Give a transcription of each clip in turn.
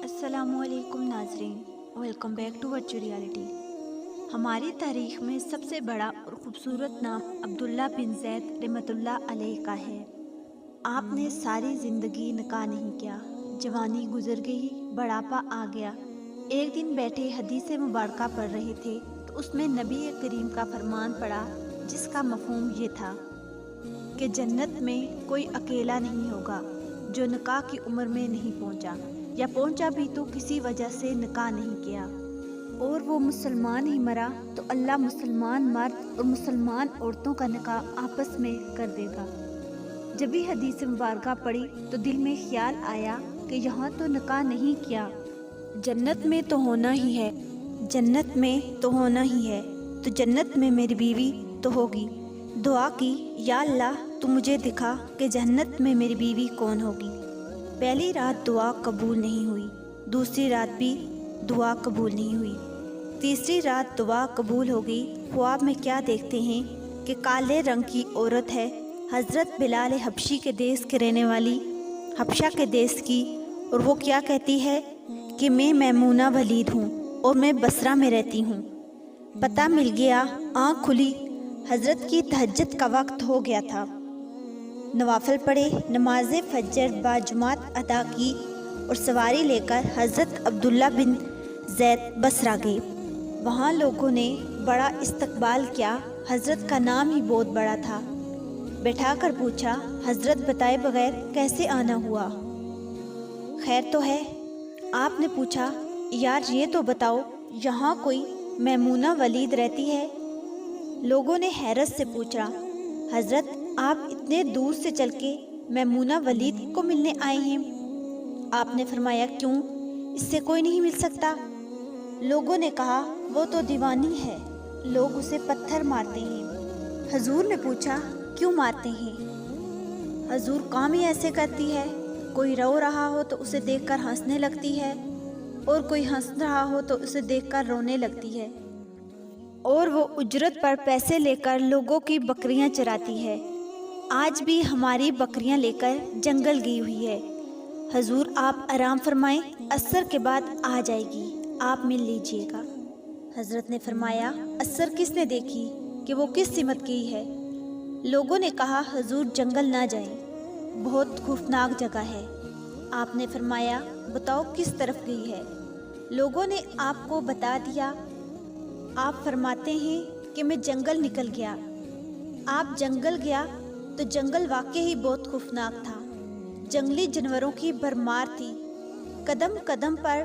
السلام علیکم ناظرین، welcome back to virtual reality. ہماری تاریخ میں سب سے بڑا اور خوبصورت نام عبداللہ بن زید رحمۃ اللہ علیہ کا ہے۔ آپ نے ساری زندگی نکاح نہیں کیا، جوانی گزر گئی، بڑھاپا آ گیا۔ ایک دن بیٹھے حدیث مبارکہ پڑھ رہے تھے تو اس میں نبی کریم کا فرمان پڑا، جس کا مفہوم یہ تھا کہ جنت میں کوئی اکیلا نہیں ہوگا جو نکاح کی عمر میں نہیں پہنچا، یا پہنچا بھی تو کسی وجہ سے نکاح نہیں کیا، اور وہ مسلمان ہی مرا تو اللہ مسلمان مرد اور مسلمان عورتوں کا نکاح آپس میں کر دے گا۔ جب یہ حدیث مبارکہ پڑھی تو دل میں خیال آیا کہ یہاں تو نکاح نہیں کیا، جنت میں تو ہونا ہی ہے، جنت میں تو ہونا ہی ہے، تو جنت میں میری بیوی تو ہوگی۔ دعا کی، یا اللہ تو مجھے دکھا کہ جنت میں میری بیوی کون ہوگی۔ پہلی رات دعا قبول نہیں ہوئی، دوسری رات بھی دعا قبول نہیں ہوئی، تیسری رات دعا قبول ہو گئی۔ خواب میں کیا دیکھتے ہیں کہ کالے رنگ کی عورت ہے، حضرت بلال حبشی کے دیس کے رہنے والی، حبشہ کے دیس کی، اور وہ کیا کہتی ہے کہ میں میمونہ ولید ہوں اور میں بصرہ میں رہتی ہوں۔ پتہ مل گیا، آنکھ کھلی، حضرت کی تہجد کا وقت ہو گیا تھا۔ نوافل پڑھے، نماز فجر باجماعت ادا کی اور سواری لے کر حضرت عبداللہ بن زید بصرہ گئے۔ وہاں لوگوں نے بڑا استقبال کیا، حضرت کا نام ہی بہت بڑا تھا۔ بیٹھا کر پوچھا، حضرت بتائے بغیر کیسے آنا ہوا؟ خیر تو ہے؟ آپ نے پوچھا، یار یہ تو بتاؤ یہاں کوئی میمونہ ولید رہتی ہے؟ لوگوں نے حیرت سے پوچھا، حضرت آپ اتنے دور سے چل کے میمونہ ولید کو ملنے آئے ہیں؟ آپ نے فرمایا، کیوں، اس سے کوئی نہیں مل سکتا؟ لوگوں نے کہا، وہ تو دیوانی ہے، لوگ اسے پتھر مارتے ہیں۔ حضور نے پوچھا، کیوں مارتے ہیں؟ حضور کام ہی ایسے کرتی ہے، کوئی رو رہا ہو تو اسے دیکھ کر ہنسنے لگتی ہے، اور کوئی ہنس رہا ہو تو اسے دیکھ کر رونے لگتی ہے، اور وہ اجرت پر پیسے لے کر لوگوں کی بکریاں چراتی ہے۔ آج بھی ہماری بکریاں لے کر جنگل گئی ہوئی ہے، حضور آپ آرام فرمائیں، عصر کے بعد آ جائے گی، آپ مل لیجئے گا۔ حضرت نے فرمایا، عصر کس نے دیکھی کہ وہ کس سمت گئی ہے؟ لوگوں نے کہا، حضور جنگل نہ جائیں، بہت خوفناک جگہ ہے۔ آپ نے فرمایا، بتاؤ کس طرف گئی ہے؟ لوگوں نے آپ کو بتا دیا۔ آپ فرماتے ہیں کہ میں جنگل نکل گیا۔ آپ جنگل گیا تو جنگل واقعی ہی بہت خوفناک تھا، جنگلی جانوروں کی بھرمار تھی، قدم قدم پر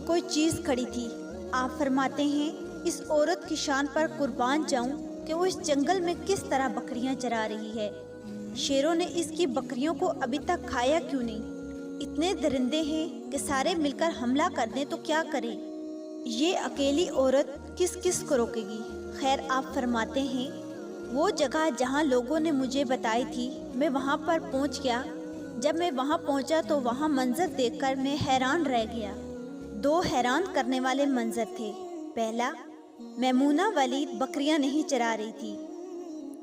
کوئی چیز کھڑی تھی۔ آپ فرماتے ہیں، اس عورت کی شان پر قربان جاؤں کہ وہ اس جنگل میں کس طرح بکریاں چرا رہی ہے۔ شیروں نے اس کی بکریوں کو ابھی تک کھایا کیوں نہیں؟ اتنے درندے ہیں کہ سارے مل کر حملہ کر دیں تو کیا کریں؟ یہ اکیلی عورت کس کس کو روکے گی؟ خیر، آپ فرماتے ہیں، وہ جگہ جہاں لوگوں نے مجھے بتائی تھی میں وہاں پر پہنچ گیا۔ جب میں وہاں پہنچا تو وہاں منظر دیکھ کر میں حیران رہ گیا۔ دو حیران کرنے والے منظر تھے۔ پہلا، میمونہ ولید بکریاں نہیں چرا رہی تھی،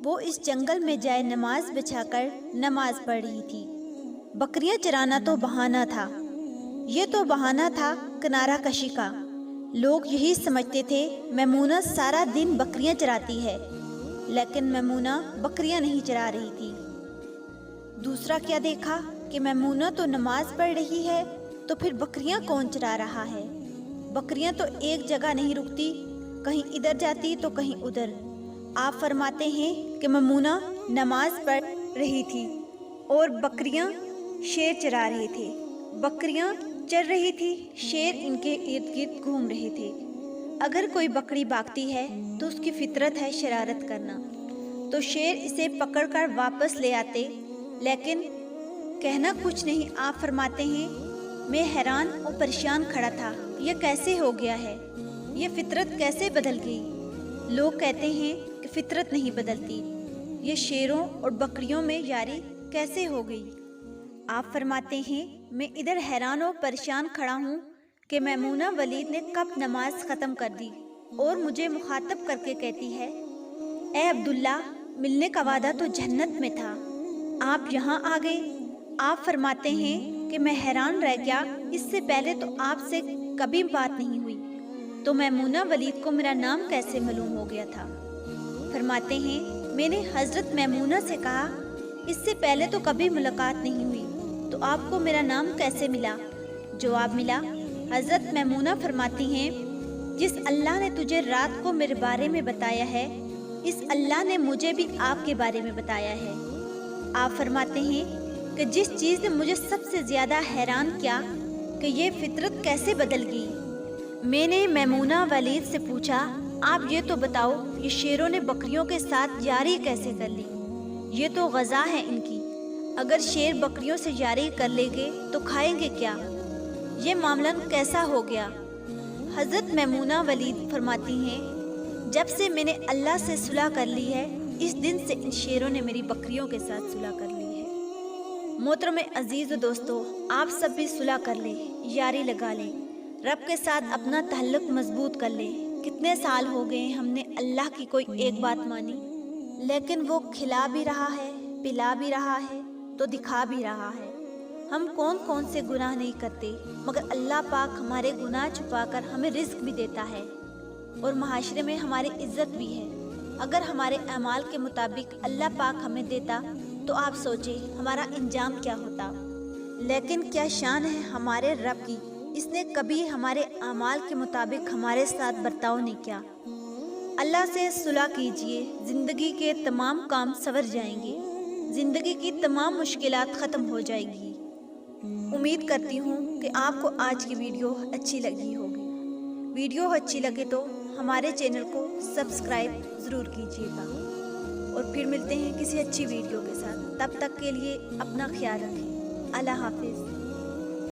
وہ اس جنگل میں جائے نماز بچھا کر نماز پڑھ رہی تھی۔ بکریاں چرانا تو بہانہ تھا، یہ تو بہانہ تھا کنارہ کشی کا۔ لوگ یہی سمجھتے تھے میمونہ سارا دن بکریاں چراتی ہے، لیکن میمونہ بکریاں نہیں چرا رہی تھی۔ دوسرا کیا دیکھا کہ میمونہ تو نماز پڑھ رہی ہے تو پھر بکریاں کون چرا رہا ہے؟ بکریاں تو ایک جگہ نہیں رکتی، کہیں ادھر جاتی تو کہیں ادھر۔ آپ فرماتے ہیں کہ میمونہ نماز پڑھ رہی تھی اور بکریاں شیر چرا رہے تھے۔ بکریاں چر رہی تھی، شیر ان کے ارد گرد گھوم رہے تھے۔ اگر کوئی بکری بھاگتی ہے تو اس کی فطرت ہے شرارت کرنا، تو شیر اسے پکڑ کر واپس لے آتے، لیکن کہنا کچھ نہیں۔ آپ فرماتے ہیں، میں حیران اور پریشان کھڑا تھا، یہ کیسے ہو گیا ہے؟ یہ فطرت کیسے بدل گئی؟ لوگ کہتے ہیں کہ فطرت نہیں بدلتی، یہ شیروں اور بکریوں میں یاری کیسے ہو گئی؟ آپ فرماتے ہیں، میں ادھر حیران و پریشان کھڑا ہوں کہ میمونہ ولید نے کب نماز ختم کر دی اور مجھے مخاطب کر کے کہتی ہے، اے عبداللہ، ملنے کا وعدہ تو جنت میں تھا، آپ یہاں آ گئے۔ آپ فرماتے ہیں، کہ میں حیران رہ گیا، اس سے پہلے تو آپ سے کبھی بات نہیں ہوئی، تو میمونہ ولید کو میرا نام کیسے معلوم ہو گیا تھا؟ فرماتے ہیں میں نے حضرت میمونہ سے کہا اس سے پہلے تو کبھی ملاقات نہیں ہوئی، تو آپ کو میرا نام کیسے ملا؟ جواب ملا، حضرت میمونہ فرماتی ہیں جس اللہ نے تجھے رات کو میرے بارے میں بتایا ہے، اس اللہ نے مجھے بھی آپ کے بارے میں بتایا ہے۔ آپ فرماتے ہیں کہ جس چیز نے مجھے سب سے زیادہ حیران کیا کہ یہ فطرت کیسے بدل گئی۔ میں نے میمونہ ولید سے پوچھا آپ یہ تو بتاؤ یہ شیروں نے بکریوں کے ساتھ یاری کیسے کر لی؟ یہ تو غذا ہے ان کی، اگر شیر بکریوں سے یاری کر لیں گے تو کھائیں گے کیا؟ یہ معاملہ کیسا ہو گیا؟ حضرت میمونہ ولید فرماتی ہیں جب سے میں نے اللہ سے صلح کر لی ہے، اس دن سے ان شیروں نے میری بکریوں کے ساتھ صلح کر لی ہے۔ محترم عزیز و دوستو، آپ سب بھی صلح کر لیں، یاری لگا لیں، رب کے ساتھ اپنا تعلق مضبوط کر لیں۔ کتنے سال ہو گئے ہم نے اللہ کی کوئی ایک بات مانی، لیکن وہ کھلا بھی رہا ہے، پلا بھی رہا ہے، تو دکھا بھی رہا ہے۔ ہم کون کون سے گناہ نہیں کرتے، مگر اللہ پاک ہمارے گناہ چھپا کر ہمیں رزق بھی دیتا ہے اور معاشرے میں ہماری عزت بھی ہے۔ اگر ہمارے اعمال کے مطابق اللہ پاک ہمیں دیتا تو آپ سوچیں ہمارا انجام کیا ہوتا۔ لیکن کیا شان ہے ہمارے رب کی، اس نے کبھی ہمارے اعمال کے مطابق ہمارے ساتھ برتاؤ نہیں کیا۔ اللہ سے صلح کیجئے، زندگی کے تمام کام سنور جائیں گے، زندگی کی تمام مشکلات ختم ہو جائیں گی۔ امید کرتی ہوں کہ آپ کو آج کی ویڈیو اچھی لگی ہوگی۔ ویڈیو اچھی لگے تو ہمارے چینل کو سبسکرائب ضرور کیجیے گا، اور پھر ملتے ہیں کسی اچھی ویڈیو کے ساتھ۔ تب تک کے لیے اپنا خیال رکھیں۔ اللہ حافظ۔